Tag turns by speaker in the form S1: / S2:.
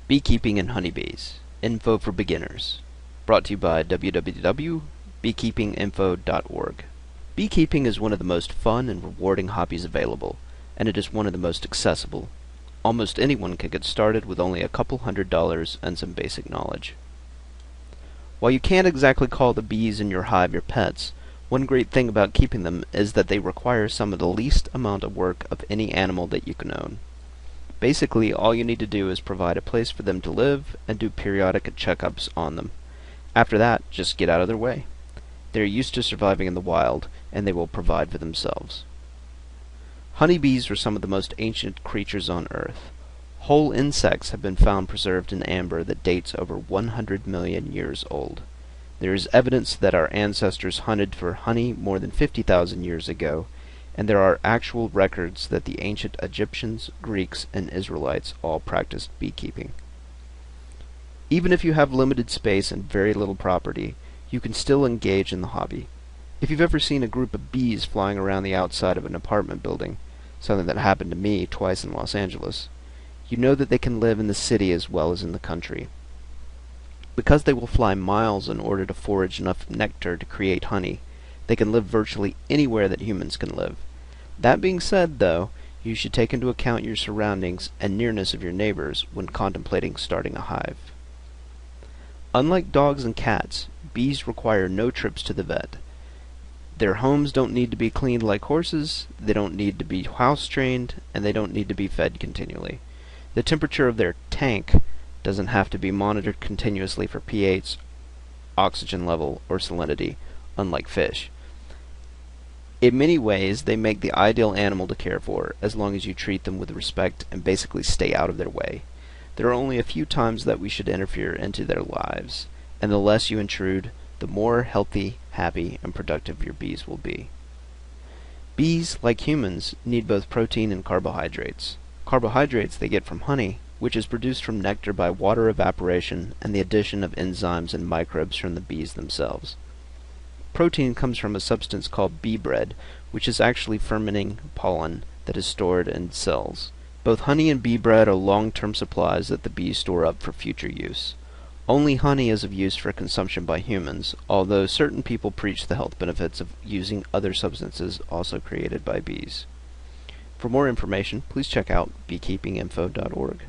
S1: Beekeeping and Honeybees. Info for Beginners. Brought to you by www.beekeepinginfo.org. Beekeeping is one of the most fun and rewarding hobbies available, and it is one of the most accessible. Almost anyone can get started with only a couple $100 and some basic knowledge. While you can't exactly call the bees in your hive your pets, one great thing about keeping them is that they require some of the least amount of work of any animal that you can own. Basically, all you need to do is provide a place for them to live and do periodic checkups on them. After that, just get out of their way. They are used to surviving in the wild, and they will provide for themselves. Honeybees are some of the most ancient creatures on Earth. Whole insects have been found preserved in amber that dates over 100 million years old. There is evidence that our ancestors hunted for honey more than 50,000 years ago, and there are actual records that the ancient Egyptians, Greeks, and Israelites all practiced beekeeping. Even if you have limited space and very little property, you can still engage in the hobby. If you've ever seen a group of bees flying around the outside of an apartment building, something that happened to me twice in Los Angeles, you know that they can live in the city as well as in the country. Because they will fly miles in order to forage enough nectar to create honey, they can live virtually anywhere that humans can live. That being said, though, you should take into account your surroundings and nearness of your neighbors when contemplating starting a hive. Unlike dogs and cats, bees require no trips to the vet. Their homes don't need to be cleaned like horses, they don't need to be house-trained, and they don't need to be fed continually. The temperature of their tank doesn't have to be monitored continuously for pH, oxygen level, or salinity, unlike fish. In many ways, they make the ideal animal to care for, as long as you treat them with respect and basically stay out of their way. There are only a few times that we should interfere into their lives, and the less you intrude, the more healthy, happy, and productive your bees will be. Bees, like humans, need both protein and carbohydrates. Carbohydrates they get from honey, which is produced from nectar by water evaporation and the addition of enzymes and microbes from the bees themselves. Protein comes from a substance called bee bread, which is actually fermenting pollen that is stored in cells. Both honey and bee bread are long-term supplies that the bees store up for future use. Only honey is of use for consumption by humans, although certain people preach the health benefits of using other substances also created by bees. For more information, please check out beekeepinginfo.org.